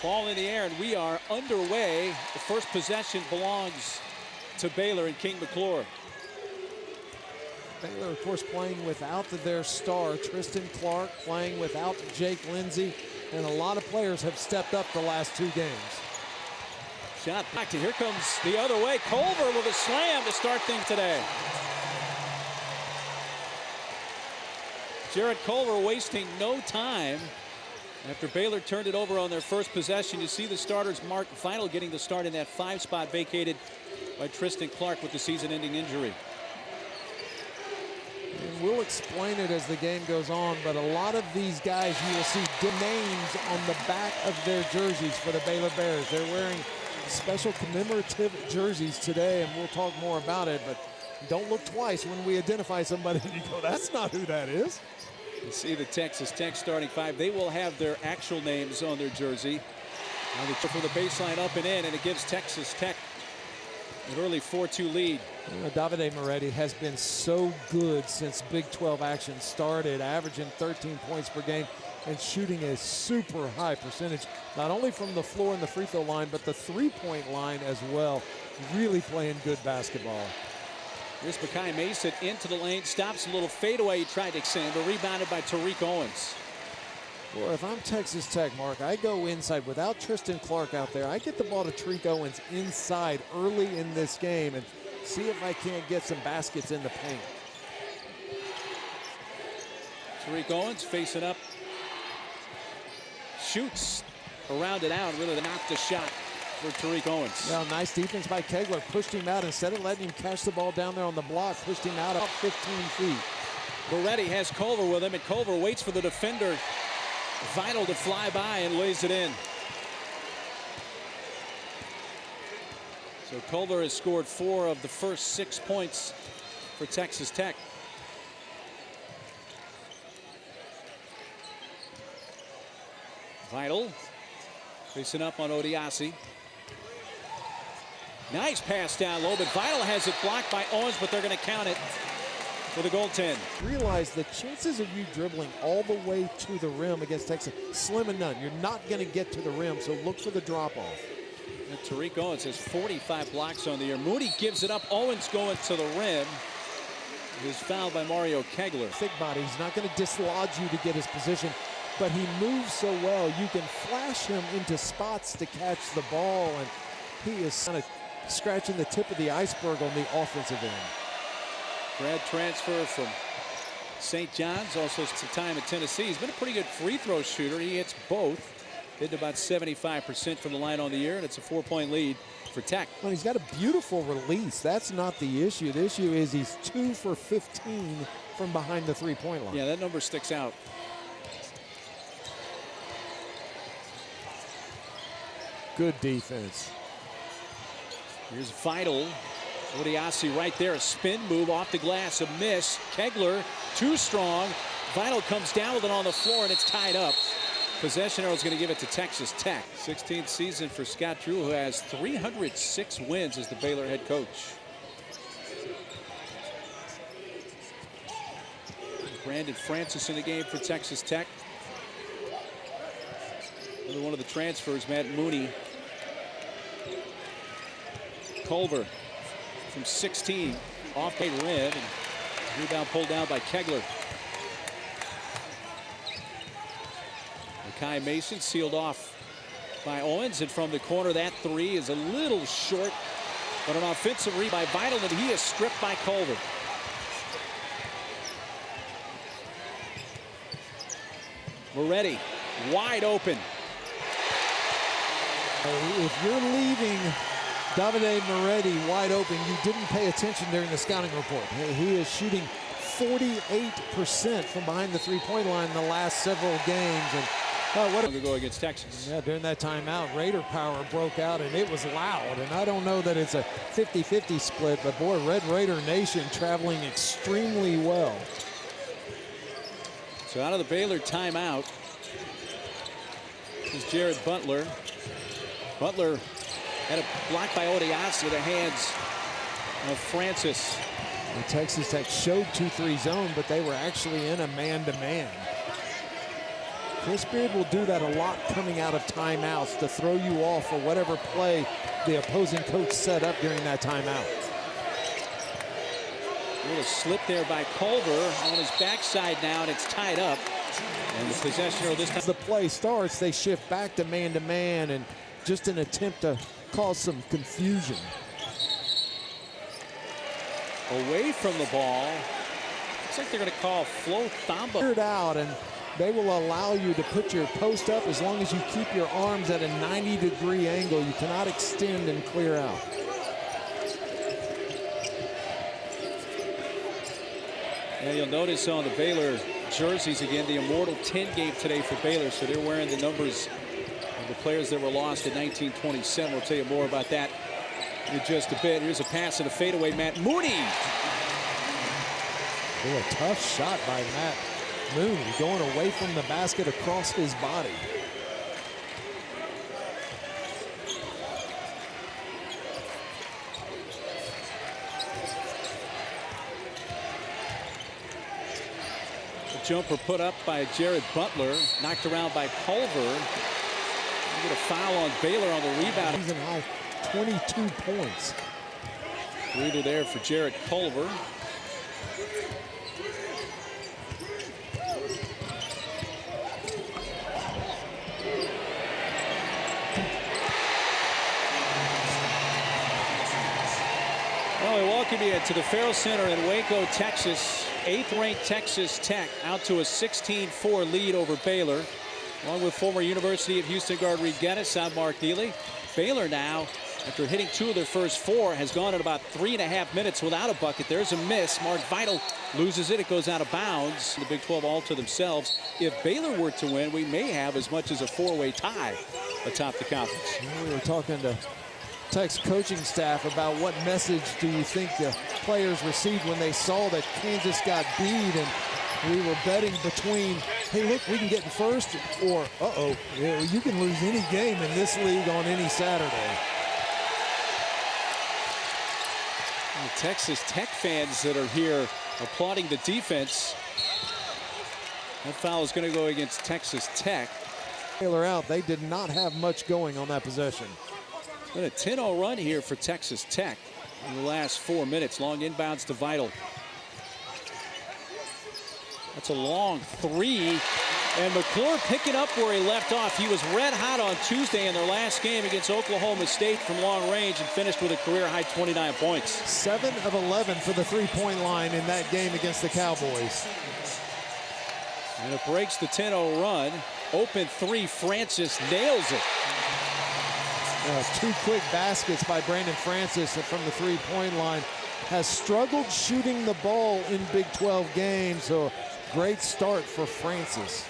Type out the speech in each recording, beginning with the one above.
Ball in the air, and we are underway. The first possession belongs to Baylor and King McClure. Baylor, of course, playing without their star, Tristan Clark, playing without Jake Lindsey, and a lot of players have stepped up the last 2 games. Shot back to, here comes the other way. Culver with a slam to start things today. Jared Culver wasting no time. After Baylor turned it over on their first possession, you see the starters Mark Vital getting the start in that 5 spot vacated by Tristan Clark with the season-ending injury. And we'll explain it as the game goes on, but a lot of these guys, you will see names on the back of their jerseys for the Baylor Bears. They're wearing special commemorative jerseys today, and we'll talk more about it, but don't look twice when we identify somebody and you go, that's not who that is. You see the Texas Tech starting 5. They will have their actual names on their jersey. Now they for the baseline up and in, and it gives Texas Tech an early 4-2 lead. You know, Davide Moretti has been so good since Big 12 action started, averaging 13 points per game and shooting a super high percentage, not only from the floor and the free throw line, but the 3-point line as well. Really playing good basketball. Here's Makai Mason into the lane, stops a little fadeaway. He tried to extend, but rebounded by Tariq Owens. Well, if I'm Texas Tech, Mark, I go inside without Tristan Clark out there. I get the ball to Tariq Owens inside early in this game and see if I can't get some baskets in the paint. Tariq Owens facing up. Shoots around it out, really knocked the shot for Tariq Owens. Well, nice defense by Kegler. Pushed him out. Instead of letting him catch the ball down there on the block, pushed him out about 15 feet. Moretti has Culver with him, and Culver waits for the defender Vital to fly by and lays it in. So Culver has scored 4 of the first 6 points for Texas Tech. Vital facing up on Odiasi. Nice pass down low, but Vital has it blocked by Owens, but they're going to count it for the goaltend. Realize the chances of you dribbling all the way to the rim against Texas, slim and none. You're not going to get to the rim, so look for the drop-off. And Tariq Owens has 45 blocks on the year. Moody gives it up. Owens going to the rim. He's fouled by Mario Kegler. Thick body. He's not going to dislodge you to get his position, but he moves so well. You can flash him into spots to catch the ball, and he is kind of scratching the tip of the iceberg on the offensive end. Grad transfer from St. John's, also some time at Tennessee. He's been a pretty good free throw shooter. He hits both. Hitting about 75% from the line on the year, and it's a 4-point lead for Tech. Well, he's got a beautiful release. That's not the issue. The issue is he's 2 for 15 from behind the 3-point line. Yeah, that number sticks out. Good defense. Here's Vital. Odiasi right there, a spin move off the glass, a miss. Kegler, too strong. Vital comes down with it on the floor, and it's tied up. Possession arrow is going to give it to Texas Tech. 16th season for Scott Drew, who has 306 wins as the Baylor head coach. Brandon Francis in the game for Texas Tech. Another one of the transfers, Matt Mooney. Culver from 16, off the rim, and rebound pulled down by Kegler. Makai Mason sealed off by Owens, and from the corner, that 3 is a little short, but an offensive rebound by Vital, and he is stripped by Culver. Moretti, wide open. If you're leaving Davide Moretti wide open, you didn't pay attention during the scouting report. He is shooting 48% from behind the 3-point line in the last several games. And what to go against Texas. Yeah, during that timeout, Raider power broke out, and it was loud. And I don't know that it's a 50-50 split, but boy, Red Raider Nation traveling extremely well. So out of the Baylor timeout is Jared Butler. Butler had a block by Odiasi, the hands of Francis. And Texas Tech showed 2-3 zone, but they were actually in a man-to-man. Chris Beard will do that a lot coming out of timeouts to throw you off for whatever play the opposing coach set up during that timeout. A little slip there by Culver on his backside now, and it's tied up. And the possession this time. As the play starts, they shift back to man, and just an attempt to cause some confusion. Away from the ball. Looks like they're going to call Flo Thamba. Cleared out, and they will allow you to put your post up as long as you keep your arms at a 90-degree angle. You cannot extend and clear out. And you'll notice on the Baylor jerseys again, the Immortal 10 game today for Baylor, so they're wearing the numbers of the players that were lost in 1927. We'll tell you more about that in just a bit. Here's a pass and a fadeaway, Matt Mooney. Oh, a tough shot by Matt Mooney, going away from the basket across his body. A jumper put up by Jared Butler, knocked around by Culver. Get a foul on Baylor on the rebound. Season high 22 points. Breather there for Jared Culver. Well, we welcome you to the Farrell Center in Waco, Texas. 8th-ranked Texas Tech out to a 16-4 lead over Baylor. Along with former University of Houston guard Reed Geddes, I'm Mark Neely. Baylor now, after hitting 2 of their first 4, has gone at about 3.5 minutes without a bucket. There's a miss. Mark Vital loses it. It goes out of bounds. The Big 12 all to themselves. If Baylor were to win, we may have as much as a 4-way tie atop the conference. We were talking to Tech's coaching staff about what message do you think the players received when they saw that Kansas got beat, and we were betting between, hey, look, we can get in first, or, uh-oh, you can lose any game in this league on any Saturday. The Texas Tech fans that are here applauding the defense. That foul is going to go against Texas Tech. Baylor out. They did not have much going on that possession. Been a 10-0 run here for Texas Tech in the last 4 minutes. Long inbounds to Vital. That's a long 3. And McClure picking up where he left off. He was red hot on Tuesday in their last game against Oklahoma State from long range and finished with a career-high 29 points. 7 of 11 for the three-point line in that game against the Cowboys. And it breaks the 10-0 run. Open 3, Francis nails it. 2 quick baskets by Brandon Francis from the three-point line. Has struggled shooting the ball in Big 12 games, so great start for Francis.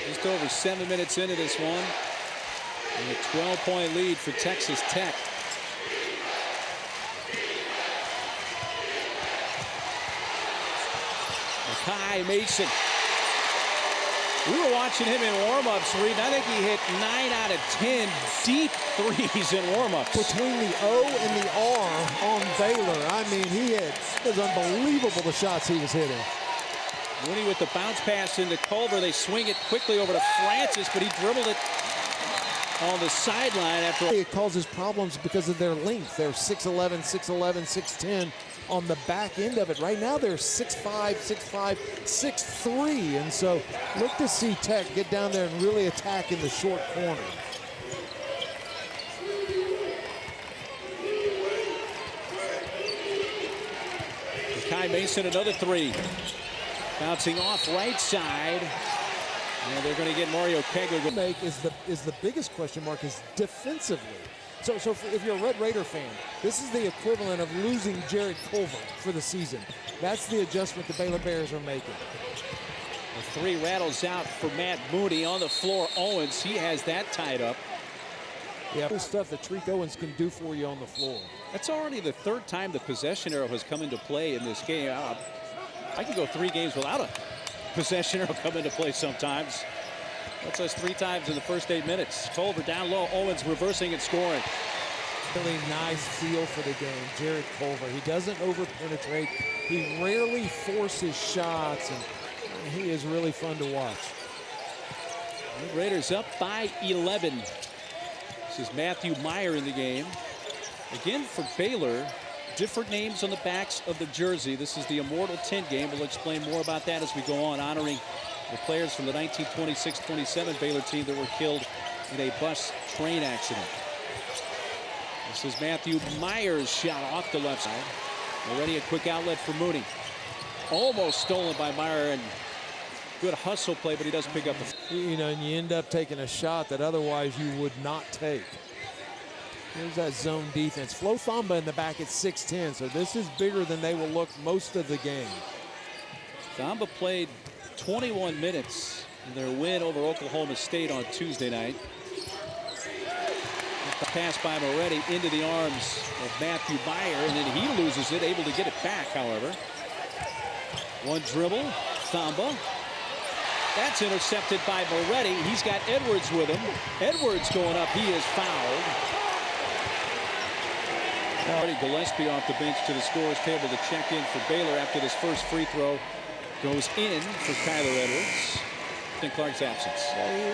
Just over 7 minutes into this one. And a 12-point lead for Texas Tech. Kai Mason. We were watching him in warm-ups, Reed. I think he hit 9 out of 10 deep threes in warm-ups. Between the O and the R on Baylor, I mean, it was unbelievable the shots he was hitting. Mooney with the bounce pass into Culver. They swing it quickly over to Francis, but he dribbled it on the sideline after. It causes problems because of their length. They're 6'11", 6'11", 6'10". On the back end of it. Right now they're 6'5", 6'5", 6'3", and so look to see Tech get down there and really attack in the short corner. Kai Mason, another 3. Bouncing off right side. And they're going to get Mario Kegler. Make is the biggest question mark is defensively. So if you're a Red Raider fan, this is the equivalent of losing Jared Culver for the season. That's the adjustment the Baylor Bears are making. The 3 rattles out for Matt Mooney on the floor. Owens, he has that tied up. Yeah, the stuff that Tariq Owens can do for you on the floor. That's already the 3rd time the possession arrow has come into play in this game. I can go 3 games without a possession arrow come into play sometimes. That's us 3 times in the first 8 minutes. Culver down low, Owens reversing and scoring. Really nice feel for the game, Jared Culver. He doesn't over-penetrate. He rarely forces shots, and He is really fun to watch. The Raiders up by 11. This is Matthew Meyer in the game. Again for Baylor, different names on the backs of the jersey. This is the Immortal 10 game. We'll explain more about that as we go on, honoring the players from the 1926-27 Baylor team that were killed in a bus train accident. This is Matthew Meyer's shot off the left side. Already a quick outlet for Mooney. Almost stolen by Meyer, and good hustle play, but he doesn't pick up the... You know, and you end up taking a shot that otherwise you would not take. Here's that zone defense. Flo Thamba in the back at 6'10", so this is bigger than they will look most of the game. Thamba played 21 minutes in their win over Oklahoma State on Tuesday night. The pass by Moretti into the arms of Matthew Meyer, and then he loses it, able to get it back, however. One dribble, Thamba. That's intercepted by Moretti. He's got Edwards with him. Edwards going up, he is fouled. Gillespie off the bench to the scorer's table to check in for Baylor after this first free throw goes in for Kyler Edwards in Clark's absence.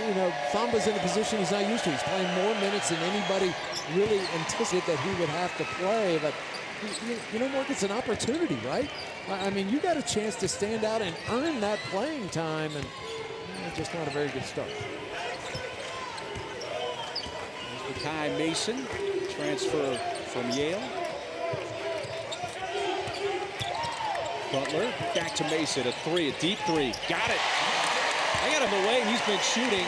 You know, Thamba's in a position he's not used to. He's playing more minutes than anybody really anticipated that he would have to play. But, you know, Mark, it's an opportunity, right? I mean, you got a chance to stand out and earn that playing time, and just not a very good start. Kai Mason, transfer from Yale. Butler back to Mason, a three, a deep three. Got it. I got him away. He's been shooting.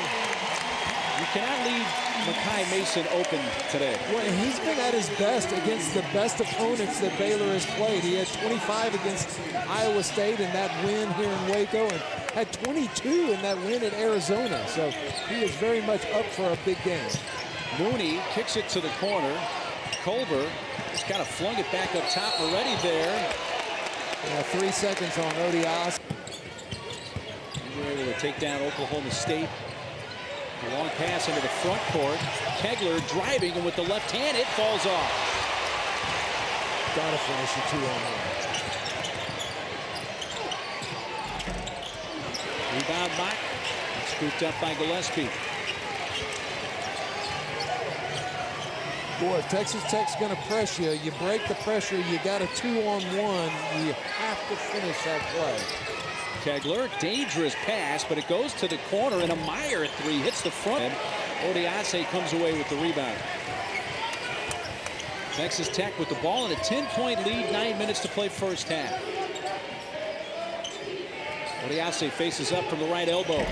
You cannot leave Makai Mason open today. Well, he's been at his best against the best opponents that Baylor has played. He had 25 against Iowa State in that win here in Waco, and had 22 in that win at Arizona. So he is very much up for a big game. Mooney kicks it to the corner. Culver just kind of flung it back up top. Already there. 3 seconds on Odias. They were able to take down Oklahoma State. A long pass into the front court. Kegler driving, and with the left hand, it falls off. Gotta finish a 2-on-1. Rebound back. Scooped up by Gillespie. Boy, if Texas Tech's going to press you, you break the pressure, you got a 2-on-1, you have to finish that play. Kegler, dangerous pass, but it goes to the corner, and a Meyer three hits the front. Odiase comes away with the rebound. Texas Tech with the ball in a 10-point lead, 9 minutes to play first half. Odiase faces up from the right elbow.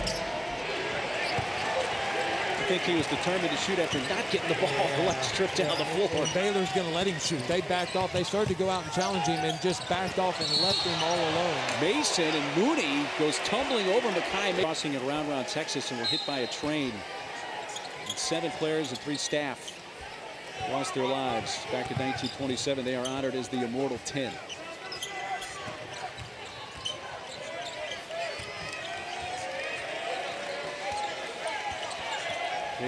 I think he was determined to shoot after not getting the ball. Left strip down the floor. And Baylor's going to let him shoot. They backed off. They started to go out and challenge him and just backed off and left him all alone. Mason and Mooney goes tumbling over Makai. Crossing it around Texas and were hit by a train. And 7 players and 3 staff lost their lives. Back in 1927, they are honored as the Immortal 10.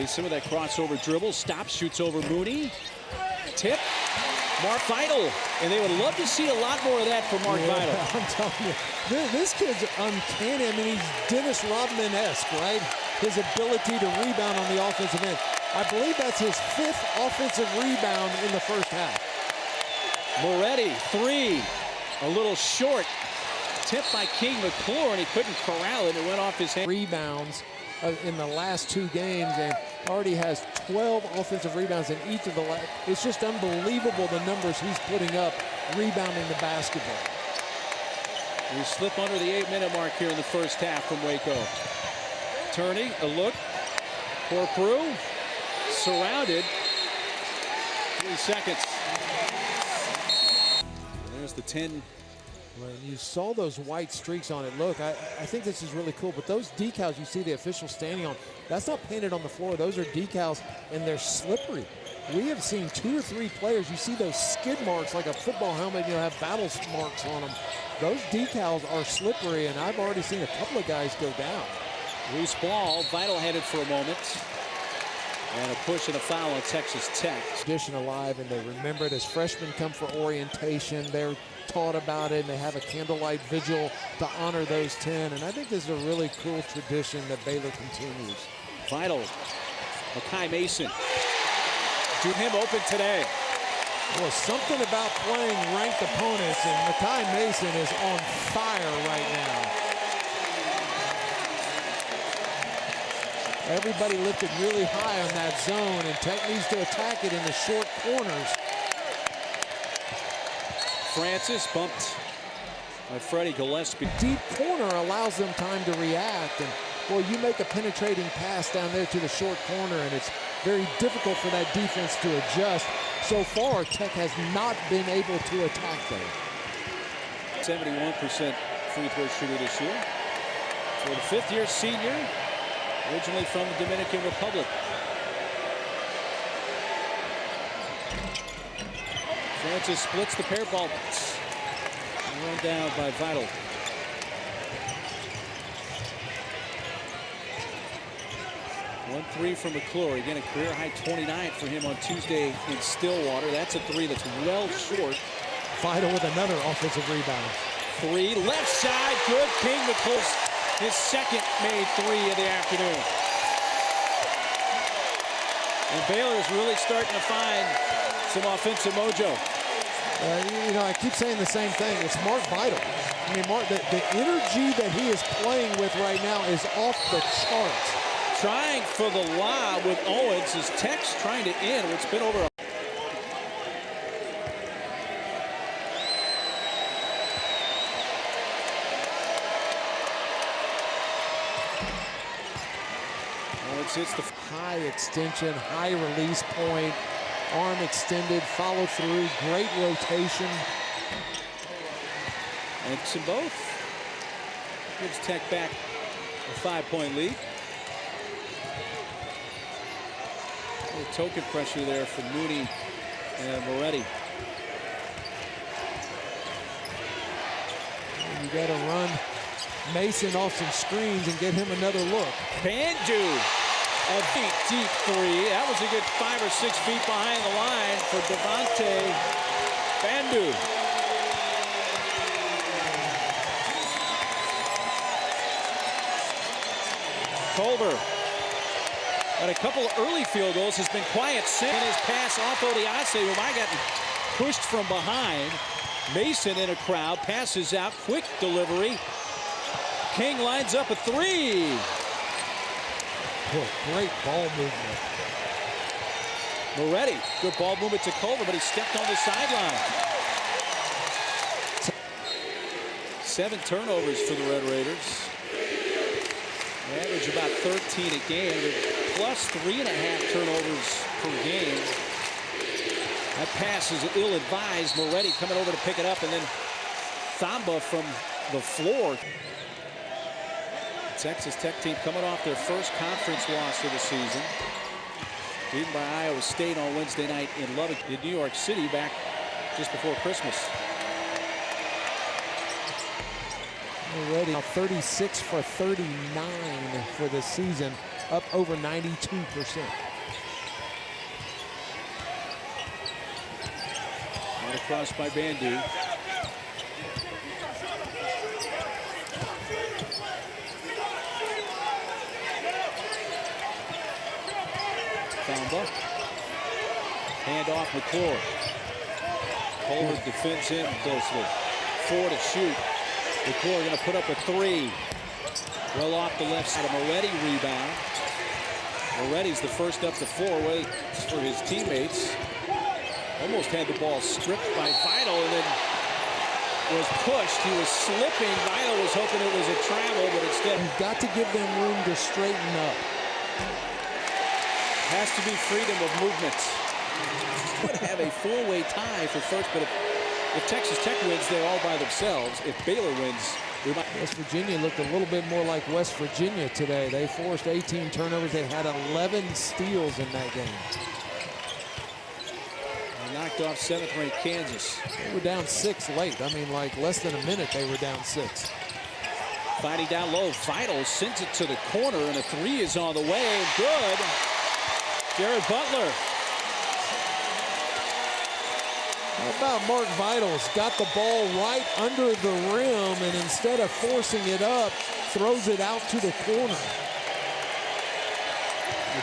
Some of that crossover dribble, stops, shoots over Mooney. Tip, Mark Vidal. And they would love to see a lot more of that from Mark Vidal. I'm telling you, this kid's uncanny. I mean, he's Dennis Rodman-esque, right? His ability to rebound on the offensive end. I believe that's his 5th offensive rebound in the first half. Moretti, 3, a little short. Tipped by King McClure, and he couldn't corral it. It went off his hand. Rebounds in the last 2 games, and already has 12 offensive rebounds in each of the last. It's just unbelievable the numbers he's putting up rebounding the basketball. We slip under the 8-minute mark here in the first half from Waco. Turney, a look. Corprew, surrounded. 3 seconds. And there's the 10. When you saw those white streaks on it, look, I think this is really cool, but those decals you see the official standing on, that's not painted on the floor. Those are decals, and they're slippery. We have seen 2 or 3 players, you see those skid marks like a football helmet, have battle marks on them. Those decals are slippery, and I've already seen a couple of guys go down. Loose ball, Vidal had it for a moment. And a push and a foul on Texas Tech. Tradition alive, and they remember it as freshmen come for orientation. They're taught about it, and they have a candlelight vigil to honor those 10. And I think this is a really cool tradition that Baylor continues. Vital, Makai Mason. Do him open today. Well, something about playing ranked opponents, and Makai Mason is on fire right now. Everybody lifted really high on that zone, and Tech needs to attack it in the short corners. Francis bumped by Freddie Gillespie. Deep corner allows them time to react, and well, you make a penetrating pass down there to the short corner, and it's very difficult for that defense to adjust. So far, Tech has not been able to attack there. 71% free throw shooter this year. For the fifth-year senior, originally from the Dominican Republic. Francis splits the pair ball. Run down by Vital. One three from McClure. Again, a career high 29 for him on Tuesday in Stillwater. That's a three that's well short. Vital with another offensive rebound. Three, left side, good. King McClure, his second made three of the afternoon. And Baylor is really starting to find some offensive mojo. You know, I keep saying the same thing. It's Mark Vital. I mean, Mark, the energy that he is playing with right now is off the charts. Trying for the lob with Owens as Tech's trying to end what's been over. Owens hits the high extension, high release point, arm extended, follow through, great rotation. Makes them both. Gives Tech back a 5-point lead. Token pressure there from Mooney and Moretti. You got to run Mason off some screens and get him another look. Bandu, a deep three. That was a good 5 or 6 feet behind the line for Devontae Bandu. Culver. But a couple of early field goals, has been quiet since his pass off Odiase, who might get pushed from behind. Mason in a crowd, passes out, quick delivery. King lines up a three. Oh, great ball movement. Moretti, good ball movement to Culver, but he stepped on the sideline. 7 turnovers for the Red Raiders. They average about 13 a game. Plus 3.5 turnovers per game. That pass is ill-advised. Moretti coming over to pick it up, and then Thamba from the floor. Texas Tech team coming off their first conference loss of the season. Beaten by Iowa State on Wednesday night in Lubbock, in New York City, back just before Christmas. Moretti now 36 for 39 for the season, up over 92%. And across by Bandu. Thamba. Hand off McClure. Culver defends him closely. 4 to shoot. McClure going to put up a three. Well off the left side. A Moretti rebound. Moretti's the first up the floor. Waits for his teammates. Almost had the ball stripped by Vital and then was pushed. He was slipping. Vital was hoping it was a travel, but instead. You've got to give them room to straighten up. Has to be freedom of movement. Would have a 4-way tie for first, but if Texas Tech wins, they're all by themselves. If Baylor wins, we might. West Virginia looked a little bit more like West Virginia today. They forced 18 turnovers. They had 11 steals in that game. They knocked off 7th-ranked Kansas. They were down 6 late. I mean, like less than a minute, they were down 6. Fighting down low, Vital sends it to the corner, and a three is on the way. Good. Jared Butler. How about Mark Vitals? Got the ball right under the rim, and instead of forcing it up, throws it out to the corner.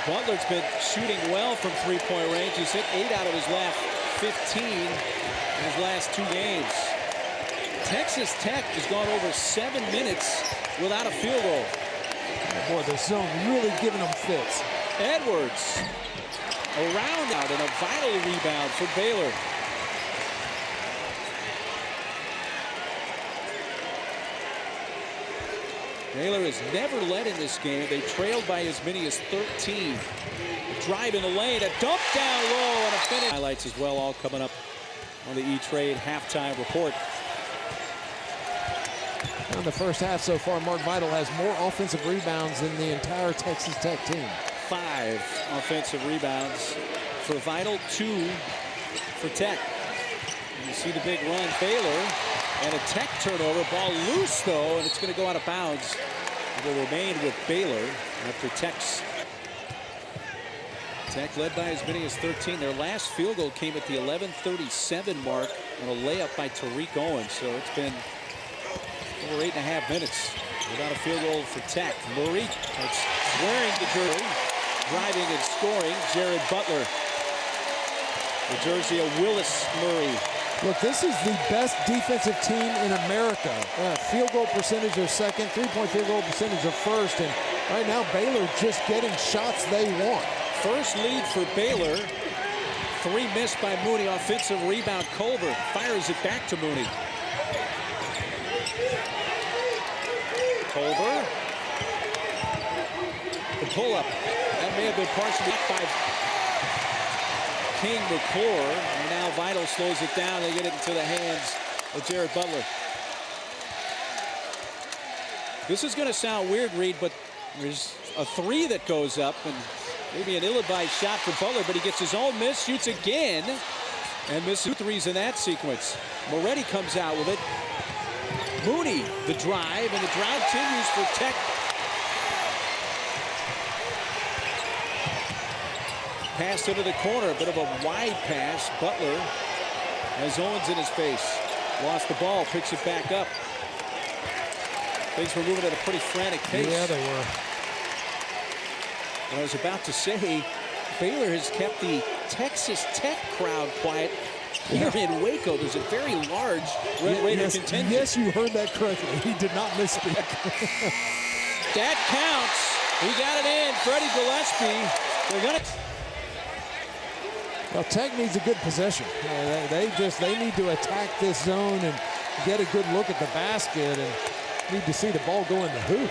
Butler's been shooting well from three-point range. He's hit 8 out of his last 15 in his last 2 games. Texas Tech has gone over 7 minutes without a field goal. Boy, the zone really giving them fits. Edwards around out and a vital rebound for Baylor. Baylor has never led in this game. They trailed by as many as 13. A drive in the lane, a dump down low, and a finish. Highlights as well, all coming up on the E-Trade halftime report. In the first half so far, Mark Vital has more offensive rebounds than the entire Texas Tech team. 5 offensive rebounds for Vital, 2 for Tech. And you see the big run, Baylor, and a Tech turnover. Ball loose, though, and it's going to go out of bounds. It will remain with Baylor after Tech led by as many as 13. Their last field goal came at the 11:37 mark on a layup by Tariq Owens. So it's been over 8.5 minutes without a field goal for Tech. Murray wearing the jersey, driving and scoring. Jared Butler, the jersey of Willis Murray. Look, this is the best defensive team in America. Field goal percentage are second, three-point field goal percentage are first, and right now Baylor just getting shots they want. First lead for Baylor. 3 missed by Mooney. Offensive rebound, Culver fires it back to Mooney. Culver. The pull-up. That may have been partially by King McClure. And now Vital slows it down. They get it into the hands of Jared Butler. This is going to sound weird, Reed, but there's a 3 that goes up, and maybe an ill-advised shot for Butler, but he gets his own miss, shoots again, and misses 2 threes in that sequence. Moretti comes out with it. Mooney, the drive, and the drive continues for Tech. Pass into the corner, a bit of a wide pass. Butler has Owens in his face. Lost the ball, picks it back up. Things were moving at a pretty frantic pace. Yeah, they were. I was about to say, Baylor has kept the Texas Tech crowd quiet here in Waco. There's a very large Red Raider contingent. Yes, you heard that correctly. He did not misspeak. That counts. He got it in. Freddie Gillespie. They're going to... Well, Tech needs a good possession. They need to attack this zone and get a good look at the basket and need to see the ball go in the hoop.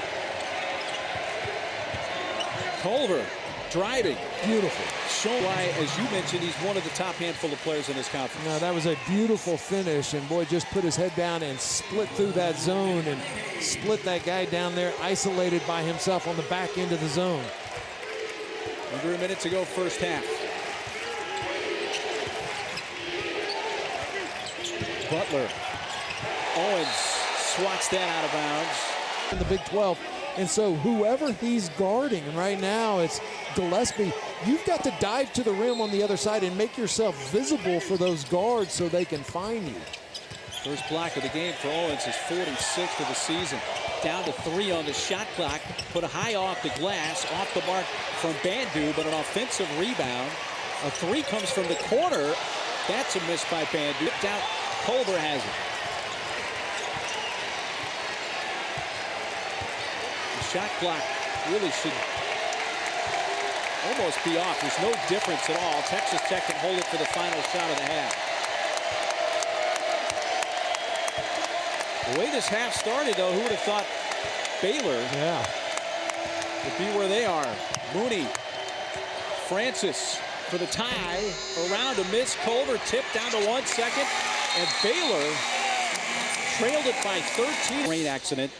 Culver driving. Beautiful. Show why, as you mentioned, he's one of the top handful of players in this conference. Now, that was a beautiful finish, and boy, just put his head down and split through that zone and split that guy down there, isolated by himself on the back end of the zone. Under a minute to go, first half. Butler. Owens swats that out of bounds. In the Big 12. And so whoever he's guarding, and right now it's Gillespie, you've got to dive to the rim on the other side and make yourself visible for those guards so they can find you. First block of the game for Owens, his 46th of the season. Down to 3 on the shot clock. Put a high off the glass, off the mark from Bandu, but an offensive rebound. A 3 comes from the corner. That's a miss by Bandu. Tipped out. Culver has it. The shot clock really should almost be off. There's no difference at all. Texas Tech can hold it for the final shot of the half. The way this half started, though, who would have thought Baylor would be where they are? Mooney, Francis for the tie, around a miss. Culver tipped down to 1 second, and Baylor trailed it by 13. Rain accident.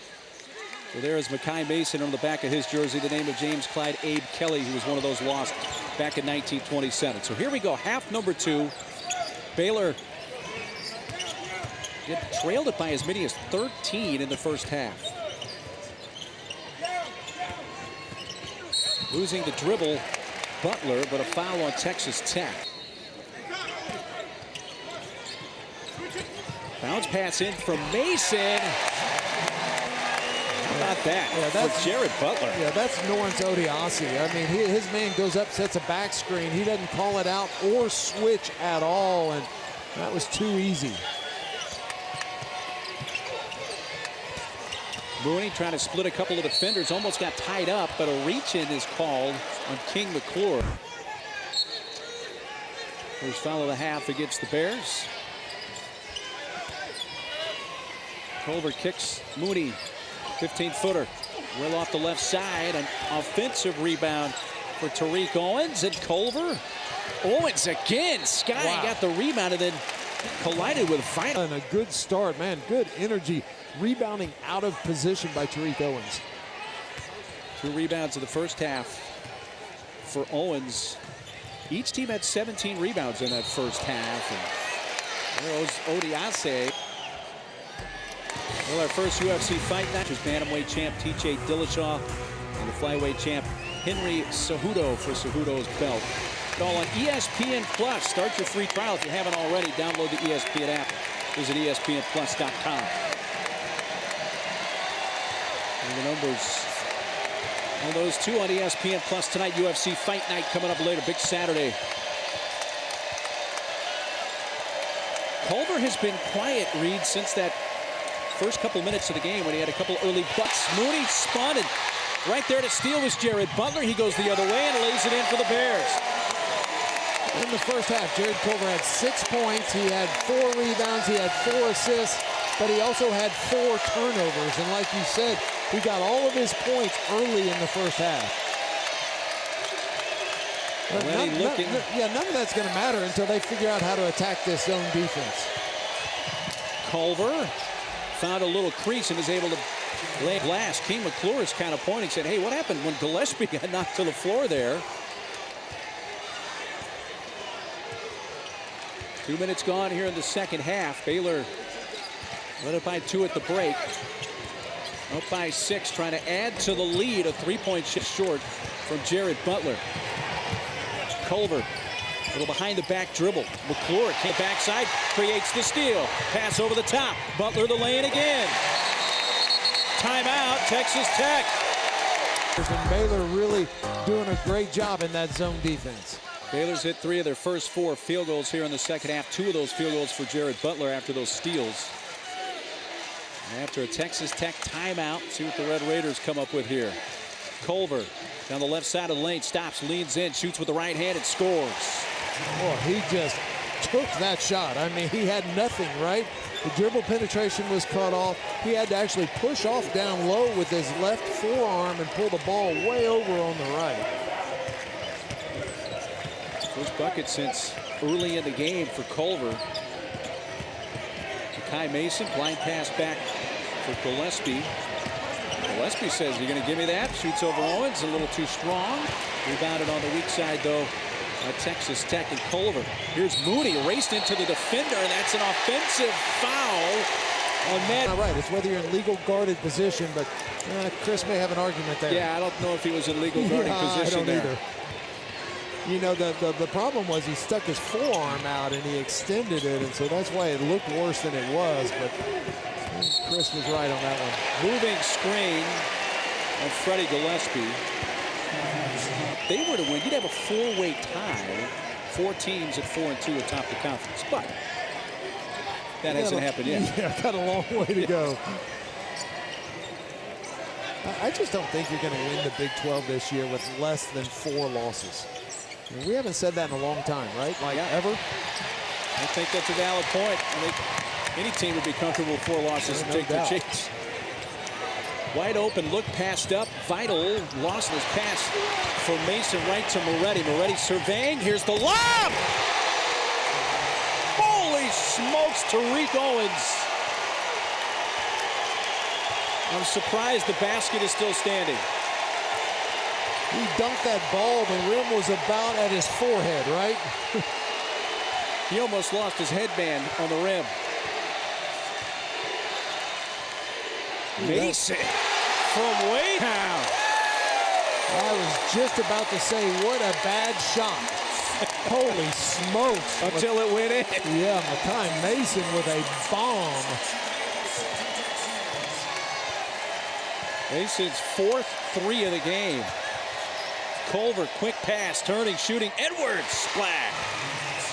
So there is Makai Mason on the back of his jersey, the name of James Clyde Abe Kelly, who was one of those lost back in 1927. So here we go, half number 2. Baylor trailed it by as many as 13 in the first half. Losing the dribble Butler, but a foul on Texas Tech. Bounce pass in from Mason. How about that? Yeah, that's for Jared Butler. Yeah, that's Lawrence Odiasi. I mean, his man goes up, sets a back screen. He doesn't call it out or switch at all, and that was too easy. Mooney trying to split a couple of defenders, almost got tied up, but a reach-in is called on King McClure. First foul of the half against the Bears. Culver kicks Mooney, 15-footer. Well off the left side, an offensive rebound for Tariq Owens, and Culver. Owens again, Sky got the rebound and then collided with Vital. And a good start, man, good energy. Rebounding out of position by Tariq Owens. 2 rebounds in the first half for Owens. Each team had 17 rebounds in that first half. And there goes Odiase. Well, our first UFC fight match was bantamweight champ T.J. Dillashaw and the flyweight champ Henry Cejudo for Cejudo's belt. All on ESPN Plus. Start your free trial if you haven't already. Download the ESPN app. Visit ESPNplus.com. And the numbers on those two on ESPN Plus tonight. UFC Fight Night coming up later. Big Saturday. Culver has been quiet, Reed, since that first couple minutes of the game when he had a couple early butts. Mooney spun, and right there to steal was Jared Butler. He goes the other way and lays it in for the Bears. In the first half, Jared Culver had 6 points. He had 4 rebounds. He had 4 assists, but he also had 4 turnovers. And like you said, he got all of his points early in the first half. None of that's going to matter until they figure out how to attack this zone defense. Culver found a little crease and was able to lay glass. King McClure is kind of pointing, said, hey, what happened when Gillespie got knocked to the floor there? 2 minutes gone here in the second half. Baylor led it by 2 at the break. Up by 6, trying to add to the lead. A 3-point short from Jared Butler. Culver, a little behind the back dribble. McClure came backside, creates the steal. Pass over the top. Butler the lane again. Timeout, Texas Tech. And Baylor really doing a great job in that zone defense. Baylor's hit 3 of their first 4 field goals here in the second half. 2 of those field goals for Jared Butler after those steals. And after a Texas Tech timeout, see what the Red Raiders come up with here. Culver down the left side of the lane, stops, leans in, shoots with the right hand, and scores. Oh, he just took that shot. I mean, he had nothing, right? The dribble penetration was cut off. He had to actually push off down low with his left forearm and pull the ball way over on the right. First bucket since early in the game for Culver. Kai Mason, blind pass back for Gillespie. Gillespie says, you're going to give me that? Shoots over Owens, a little too strong. Rebounded on the weak side, though, at Texas Tech. And Culver. Here's Mooney, raced into the defender, and that's an offensive foul on Matt. All right, it's whether you're in legal guarded position, but Chris may have an argument there. Yeah, I don't know if he was in legal guarding position I don't either. You know, the problem was he stuck his forearm out and he extended it, and so that's why it looked worse than it was, but Chris was right on that one. Moving screen of Freddie Gillespie. If they were to win, you'd have a 4-way tie. 4 teams at 4-2 atop the conference, but that hasn't happened yet. Yeah, got a long way to go. I just don't think you're going to win the Big 12 this year with less than 4 losses. I mean, we haven't said that in a long time, right? Like, ever? I think that's a valid point. I think any team would be comfortable with 4 losses and take their chance. Wide open, look passed up. Vital lost his pass from Mason right to Moretti. Moretti surveying. Here's the lob! Holy smokes, Tariq Owens. I'm surprised the basket is still standing. He dunked that ball. The rim was about at his forehead, right? He almost lost his headband on the rim. Mason from way down. That was just about to say, what a bad shot. Holy smokes. Until it went in. Yeah, Makai Mason with a bomb. Mason's fourth three of the game. Culver, quick pass, turning, shooting. Edwards, splash.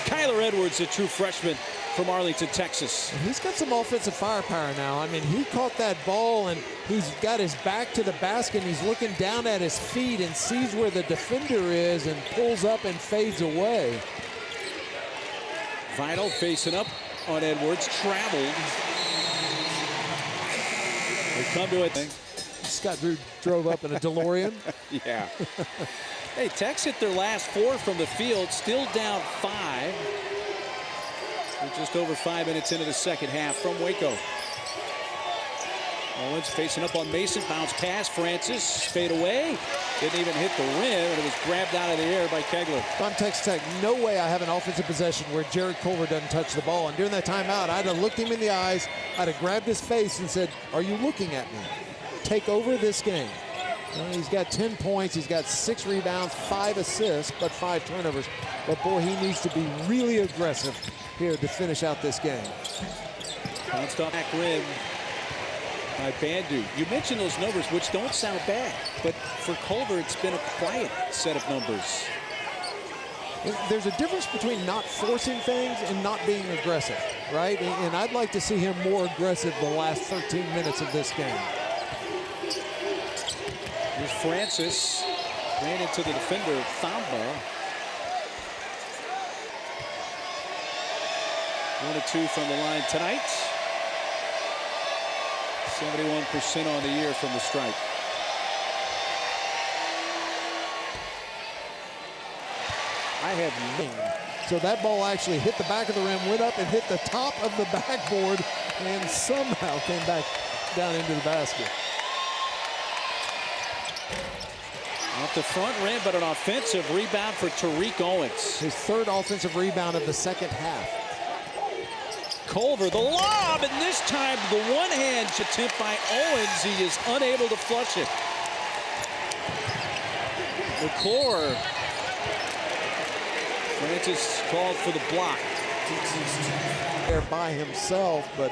Kyler Edwards, a true freshman from Arlington, Texas. He's got some offensive firepower now. I mean, he caught that ball, and he's got his back to the basket, and he's looking down at his feet and sees where the defender is and pulls up and fades away. Vital facing up on Edwards, traveled. They come to it. Scott Drew drove up in a DeLorean. Yeah. Hey, Tex hit their last four from the field, still down 5. We're just over 5 minutes into the second half from Waco. Owens facing up on Mason, bounce pass, Francis, fade away. Didn't even hit the rim, and it was grabbed out of the air by Kegler. If I'm Texas Tech, no way I have an offensive possession where Jared Culver doesn't touch the ball. And during that timeout, I'd have looked him in the eyes, I'd have grabbed his face and said, are you looking at me? Take over this game. He's got 10 points, he's got 6 rebounds, 5 assists, but 5 turnovers. But boy, he needs to be really aggressive here to finish out this game. Bounced off back rim by Bandu. You mentioned those numbers, which don't sound bad, but for Culver, it's been a quiet set of numbers. There's a difference between not forcing things and not being aggressive, right? And I'd like to see him more aggressive the last 13 minutes of this game. Here's Francis, ran into the defender, Thamba. 1 of 2 from the line tonight. 71% on the year from the stripe. I have so that ball actually hit the back of the rim, went up and hit the top of the backboard, and somehow came back down into the basket. Off the front rim, but an offensive rebound for Tariq Owens. His 3rd offensive rebound of the second half. Culver, the lob, and this time the one-hand attempt by Owens. He is unable to flush it. McClure. Francis called for the block. There by himself, but,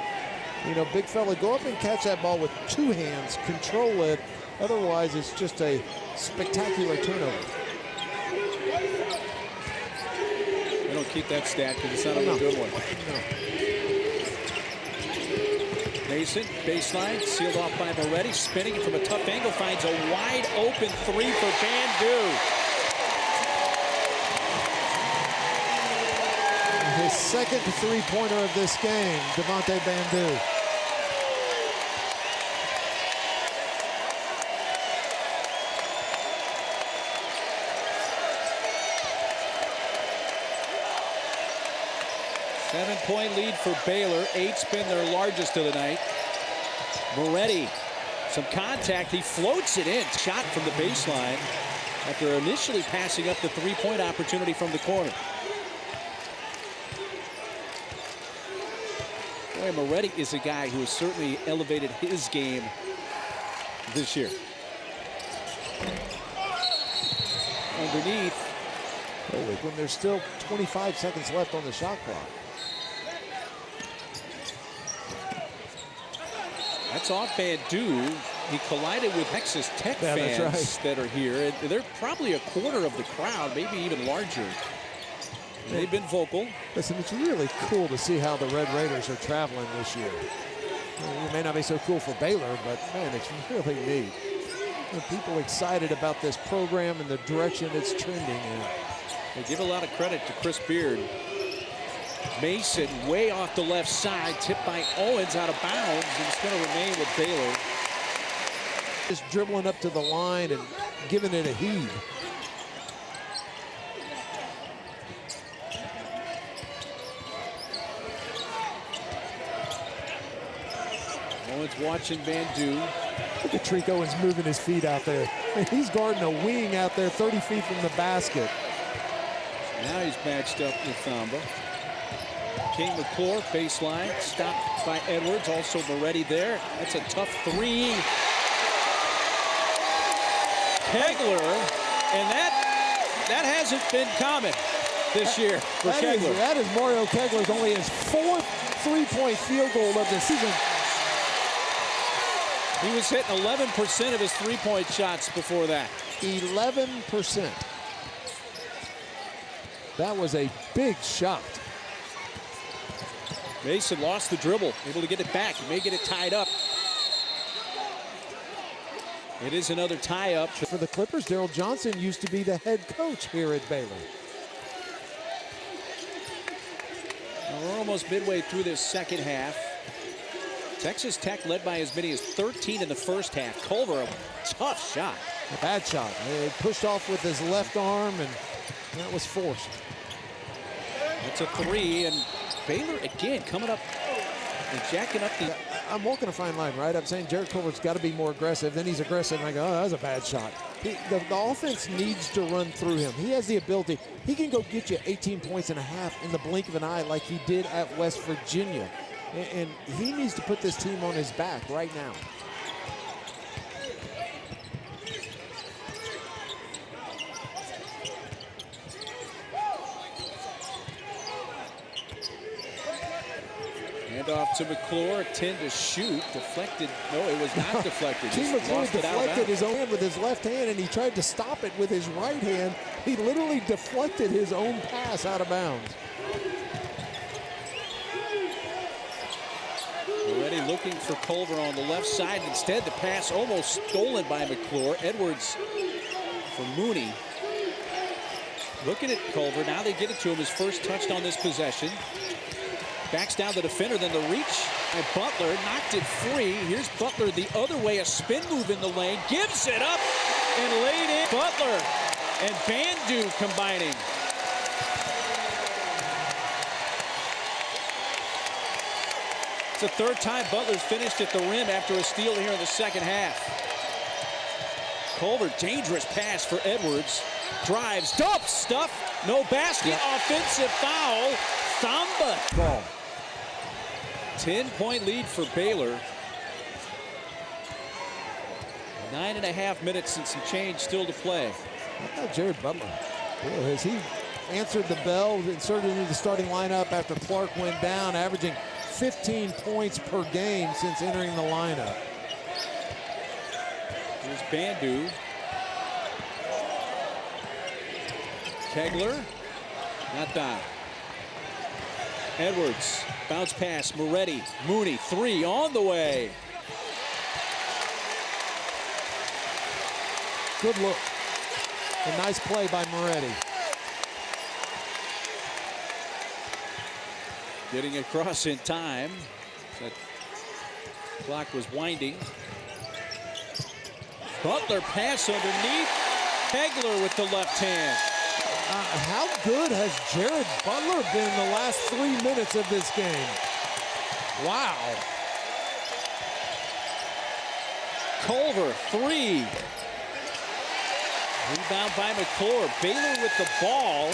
you know, big fella, go up and catch that ball with 2 hands, control it. Otherwise, it's just a spectacular turnover. They don't keep that stat because it's not a good one. No. Mason, baseline, sealed off by Moretti, spinning it from a tough angle, finds a wide open 3 for Bandu. His second 3-pointer of this game, Devontae Bandu. Seven-point lead for Baylor. 8's been their largest of the night. Moretti, some contact. He floats it in. Shot from the baseline after initially passing up the 3-point opportunity from the corner. Boy, Moretti is a guy who has certainly elevated his game this year. Underneath. Holy, when there's still 25 seconds left on the shot clock. That's off Bandu. He collided with Texas Tech fans that are here. They're probably a quarter of the crowd, maybe even larger. They've been vocal. Listen, it's really cool to see how the Red Raiders are traveling this year. It may not be so cool for Baylor, but man, it's really neat. People excited about this program and the direction it's trending in. They give a lot of credit to Chris Beard. Mason way off the left side, tipped by Owens out of bounds, and it's going to remain with Baylor. Just dribbling up to the line and giving it a heave. Owens watching Bandu. Look at Tariq Owens moving his feet out there. He's guarding a wing out there 30 feet from the basket. Now he's matched up with Thamba. King McClure, baseline, stopped by Edwards. Also Moretti there. That's a tough 3. Kegler And that hasn't been common this year for Kegler. That is Mario Kegler's only his 4th three-point field goal of the season. He was hitting 11% of his three-point shots before that. 11%. That was a big shot. Mason lost the dribble, able to get it back. He may get it tied up. It is another tie-up. For the Clippers, Daryl Johnson used to be the head coach here at Baylor. Well, we're almost midway through this second half. Texas Tech led by as many as 13 in the first half. Culver, a tough shot. A bad shot. He pushed off with his left arm, and that was forced. That's a three, and Baylor again coming up and jacking up the... I'm walking a fine line, right? I'm saying Jared Culver's got to be more aggressive. Then he's aggressive, and I go, oh, that was a bad shot. The offense needs to run through him. He has the ability. He can go get you 18 points and a half in the blink of an eye like he did at West Virginia. And he needs to put this team on his back right now. Off to McClure, 10 to shoot, deflected. No, it was not deflected. T. McClure deflected his own hand with his left hand, and he tried to stop it with his right hand. He literally deflected his own pass out of bounds. Already looking for Culver on the left side. Instead, the pass almost stolen by McClure. Edwards for Mooney. Looking at Culver. Now they get it to him. His first touch on this possession. Backs down the defender, then the reach by Butler, knocked it free. Here's Butler the other way, a spin move in the lane, gives it up and laid in. Butler and Bandu combining. It's the third time Butler's finished at the rim after a steal here in the second half. Culver, dangerous pass for Edwards. Drives, dumps, stuff, no basket, offensive foul. Samba. Ball. 10-point lead for Baylor. 9.5 minutes and some change still to play. How about Jared Butler? Boy, has he answered the bell, inserted into the starting lineup after Clark went down, averaging 15 points per game since entering the lineup. Here's Bandu. Kegler. Not down. Edwards, bounce pass, Moretti, Mooney, three on the way. Good look. A nice play by Moretti. Getting across in time. That clock was winding. Butler pass underneath. Kegler with the left hand. How good has Jared Butler been in the last 3 minutes of this game? Wow. Culver, three. Rebound by McClure. Baylor with the ball.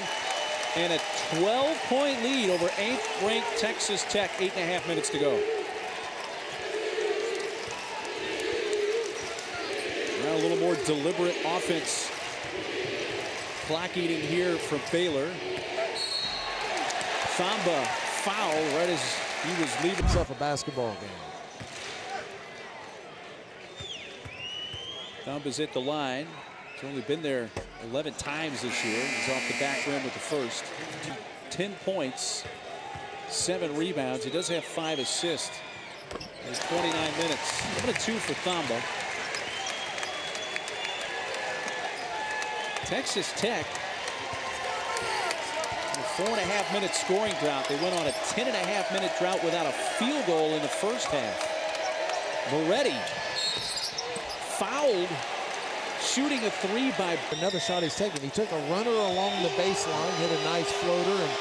And a 12-point lead over 8th-ranked Texas Tech. 8.5 minutes to go. Now a little more deliberate offense. Clock eating here from Baylor. Samba foul right as he was leaving. Himself a basketball game. Samba's at the line. He's only been there 11 times this year. He's off the back rim with the first. 10 points, 7 rebounds. He does have 5 assists. He's 29 minutes. 1-2 for Samba. Texas Tech, a 4.5 minute scoring drought. They went on a 10.5 minute drought without a field goal in the first half. Moretti fouled, shooting a three by... Another shot he's taken. He took a runner along the baseline, hit a nice floater, and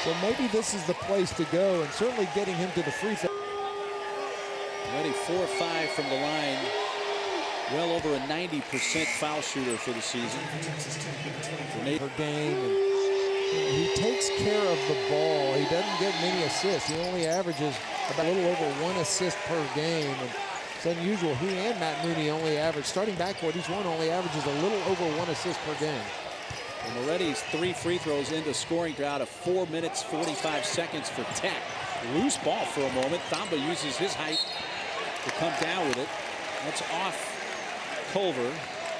so maybe this is the place to go, and certainly getting him to the free throw. Moretti 4 of 5 from the line. Well over a 90% foul shooter for the season. Per game. And he takes care of the ball. He doesn't get many assists. He only averages about a little over 1 assist per game. And It's unusual. He and Matt Mooney only average, starting backcourt, each one only averages a little over 1 assist per game. And Moretti's 3 free throws into scoring drought of 4 minutes, 45 seconds for Tech. Loose ball for a moment. Thamba uses his height to come down with it. That's off Culver.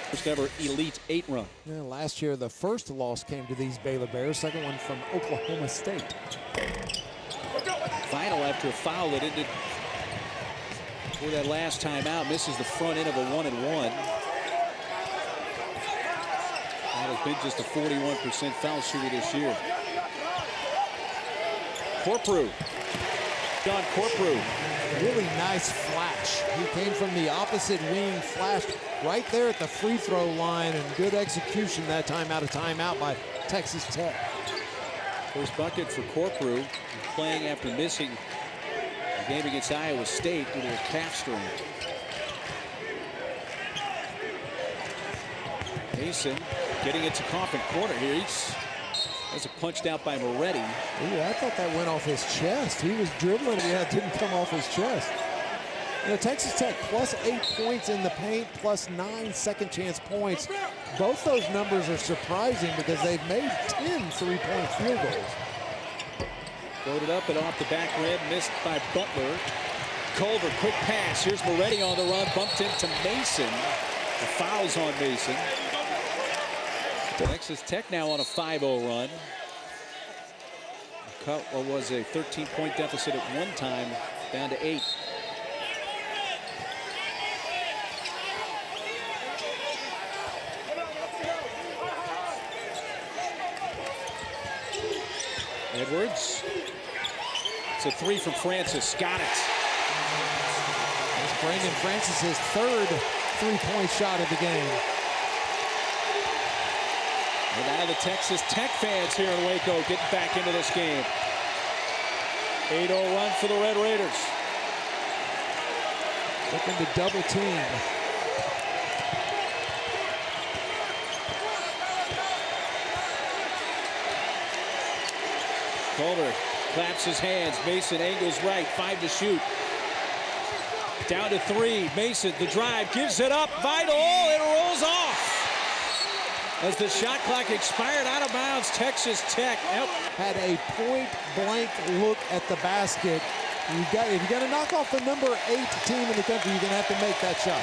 First ever Elite 8 run. Yeah, last year, the first loss came to these Baylor Bears. Second one from Oklahoma State. Final after a foul that ended for that last time out. Misses the front end of a 1-and-1. That has been just a 41% foul shooter this year. Corprew. John Corprew. Really nice flash. He came from the opposite wing, flashed right there at the free throw line, and good execution that time out of timeout by Texas Tech. First bucket for Corprew, playing after missing the game against Iowa State due to a calf strain. Mason getting it to Coffin corner here. That's a punched out by Moretti. Ooh, I thought that went off his chest. He was dribbling. Yeah, it didn't come off his chest. You know, Texas Tech plus 8 points in the paint, plus 9 second chance points. Both those numbers are surprising because they've made 10 three-point field goals. Floated up and off the back rim, missed by Butler. Culver, quick pass. Here's Moretti on the run, bumped into Mason. The foul's on Mason. Texas Tech now on a 5-0 run. Cut what was a 13-point deficit at one time, down to 8. Edwards. It's a 3 from Francis. Got it. That's Brandon Francis' third three-point shot of the game. And now the Texas Tech fans here in Waco getting back into this game. 8-0 run for the Red Raiders. Looking to double team. Culver claps his hands. Mason angles right. 5 to shoot. Down to 3. Mason, the drive, gives it up. Vital. It rolls off. As the shot clock expired, out of bounds, Texas Tech. Had a point-blank look at the basket. If you're going to knock off the number 8 team in the country, you're going to have to make that shot.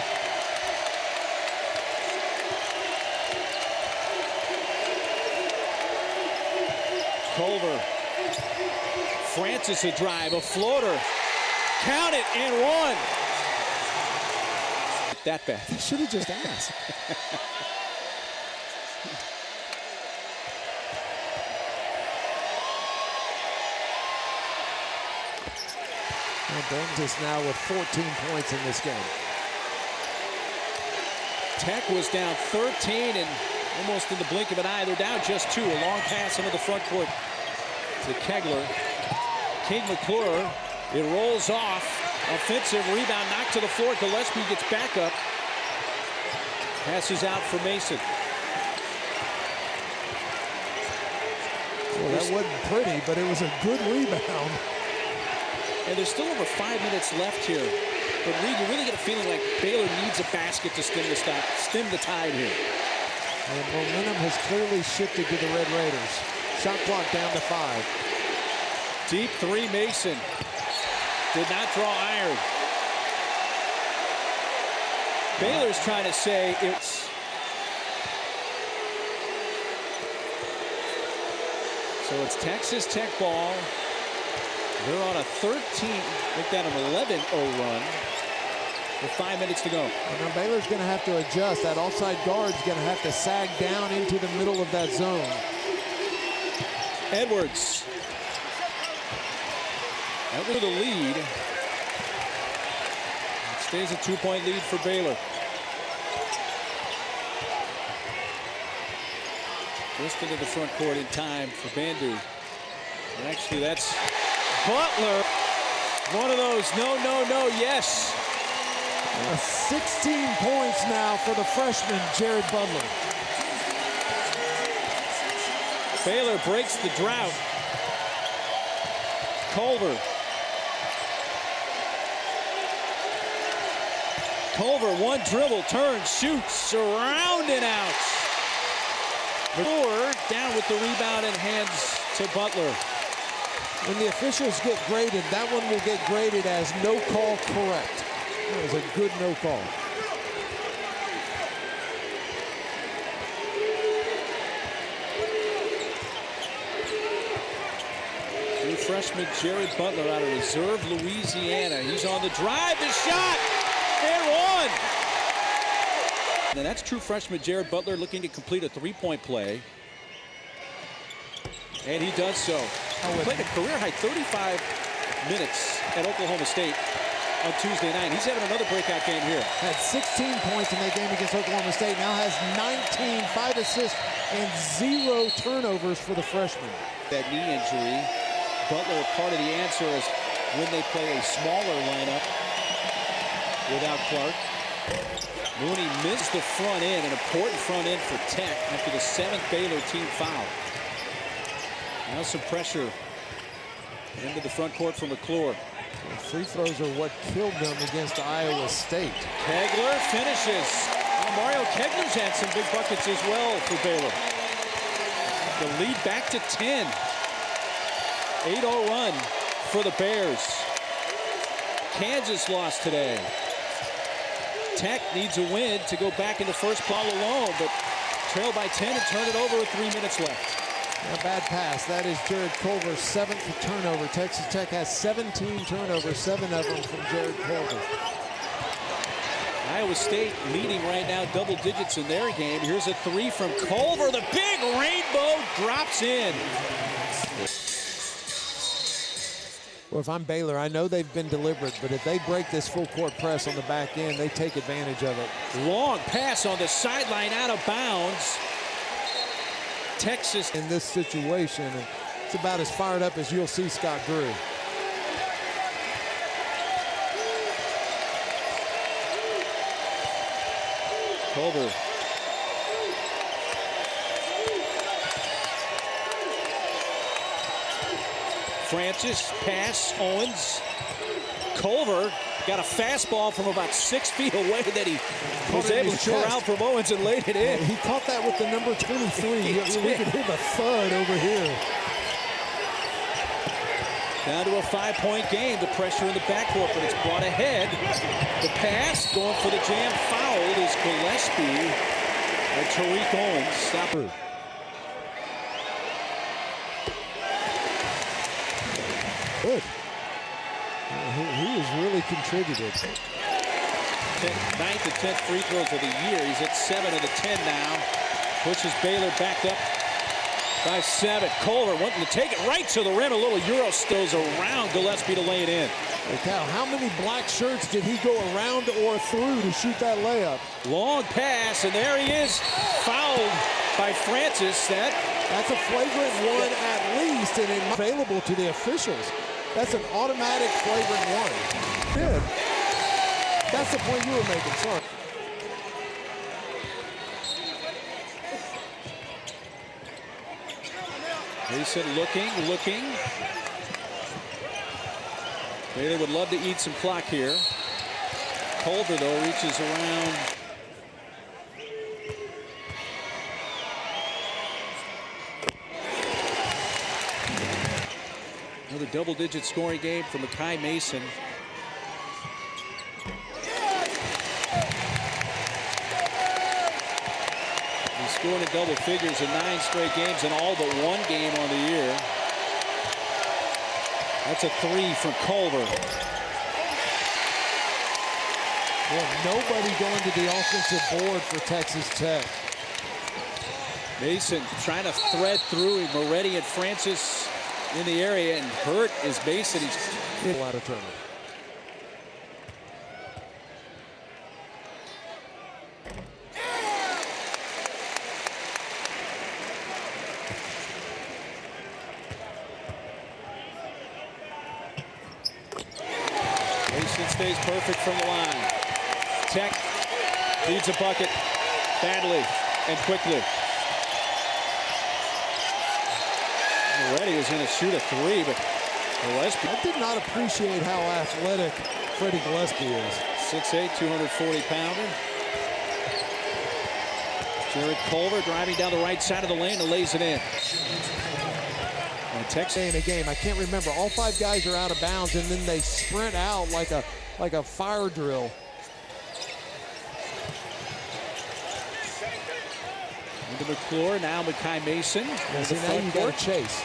Culver. Francis a drive, a floater. Count it, and 1. That bad. I should have just asked. Bendis now with 14 points in this game. Tech was down 13 and almost in the blink of an eye. They're down just 2. A long pass into the front court to Kegler. King McClure. It rolls off. Offensive rebound knocked to the floor. Gillespie gets back up. Passes out for Mason. Well, that wasn't pretty, but it was a good rebound. And there's still over 5 minutes left here. But Reed, you really get a feeling like Baylor needs a basket to stem the tide here. And momentum has clearly shifted to the Red Raiders. Shot clock down to 5. Deep 3, Mason. Did not draw iron. Baylor's trying to say it's... So it's Texas Tech ball. They're on a 11-0 run with 5 minutes to go. Well, now Baylor's going to have to adjust. That offside guard's going to have to sag down into the middle of that zone. Edwards. That was the lead. It stays a 2-point lead for Baylor. Just into the front court in time for Bandu. And actually, that's Butler. One of those no, yes. 16 points now for the freshman, Jared Butler. Baylor breaks the drought. Culver. Culver, one dribble, turns, shoots, around and out. Moore down with the rebound and hands to Butler. When the officials get graded, that one will get graded as no call correct. That was a good no call. New freshman Jared Butler out of reserve Louisiana. He's on the drive, the shot, and one. And that's true freshman Jared Butler looking to complete a three-point play. And he does so. He played a career-high 35 minutes at Oklahoma State on Tuesday night. He's having another breakout game here. Had 16 points in that game against Oklahoma State. Now has 19, 5 assists, and 0 turnovers for the freshman. That knee injury, Butler, part of the answer is when they play a smaller lineup without Clark. Mooney missed the front end, an important front end for Tech after the 7th Baylor team foul. Now some pressure into the front court from McClure. Free throws are what killed them against Iowa State. Kegler finishes. Well, Mario Kegler's had some big buckets as well for Baylor. The lead back to 10. 8-0 run for the Bears. Kansas lost today. Tech needs a win to go back into first ball alone, but trail by 10 and turn it over with 3 minutes left. A bad pass. That is Jared Culver's 7th turnover. Texas Tech has 17 turnovers, 7 of them from Jared Culver. Iowa State leading right now, double digits in their game. Here's a three from Culver. The big rainbow drops in. Well, if I'm Baylor, I know they've been deliberate, but if they break this full court press on the back end, they take advantage of it. Long pass on the sideline, out of bounds. Texas in this situation, and it's about as fired up as you'll see Scott Drew. Culver. Francis, pass, Owens. Culver got a fastball from about 6 feet away that he was able to corral from Owens and laid it in. He caught that with the number 23. We could hear the thud over here. Down to a 5-point game. The pressure in the backcourt, but it's brought ahead. The pass going for the jam fouled is Gillespie. And Tariq Owens stopper. Good. He has really contributed. 9th and 10th free throws of the year. He's at 7 of the 10 now. Pushes Baylor back up by 7. Culver wanting to take it right to the rim. A little Euro stills around Gillespie to lay it in. Hey, Cal, how many black shirts did he go around or through to shoot that layup? Long pass, and there he is. Fouled by Francis. That's a flagrant one at least, and available to the officials. That's an automatic flagrant one. Good. That's the point you were making, sorry. Mason looking. Baylor would love to eat some clock here. Culver, though, reaches around. Another double-digit scoring game for Makai Mason. He's scoring in double figures in 9 straight games and all but 1 game on the year. That's a 3 from Culver. Well, nobody going to the offensive board for Texas Tech. Mason trying to thread through Moretti and Francis in the area, and hurt is Mason. He's a lot of turnover. Mason stays perfect from the line. Tech needs a bucket badly and quickly. Moretti was going to shoot a 3, but Gillespie. I did not appreciate how athletic Freddie Gillespie is. 6'8", 240-pounder. Jared Culver driving down the right side of the lane and lays it in. And Texas in a game, I can't remember. All 5 guys are out of bounds, and then they sprint out like a fire drill. Into McClure, now Makai Mason. See, now you got to chase.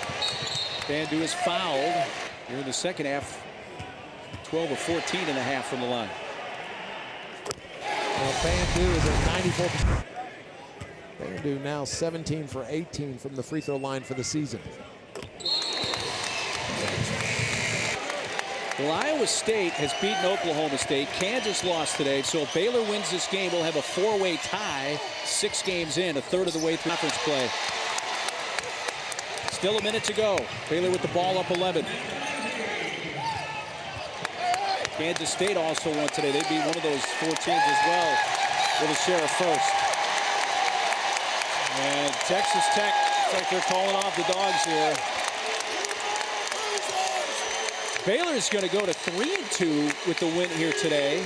Bandu is fouled here in the second half. 12 of 14 and a half from the line. Well, Bandu is at 94%. Bandu now 17 for 18 from the free throw line for the season. Well, Iowa State has beaten Oklahoma State. Kansas lost today, so if Baylor wins this game, we'll have a 4-way tie 6 games in, a third of the way through conference play. Still a minute to go. Baylor with the ball up 11. Kansas State also won today. They beat one of those 4 teams as well with a share of first. And Texas Tech, looks like they're calling off the dogs here. Baylor's going to go to 3-2 with the win here today.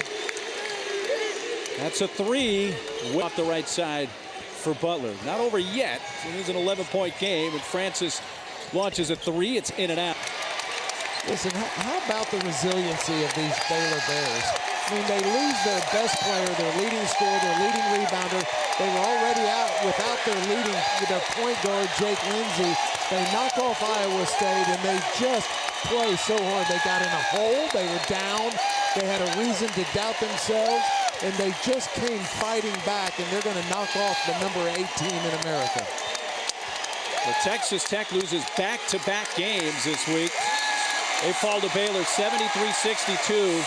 That's a 3 off the right side for Butler. Not over yet. It is an 11-point game, and Francis launches a 3. It's in and out. Listen, how about the resiliency of these Baylor Bears? I mean, they lose their best player, their leading scorer, their leading rebounder. They were already out without their point guard, Jake Lindsey. They knock off Iowa State, and they just play so hard. They got in a hole. They were down. They had a reason to doubt themselves, and they just came fighting back, and they're going to knock off the number 8 team in America. Well, Texas Tech loses back-to-back games this week. They fall to Baylor 73-62.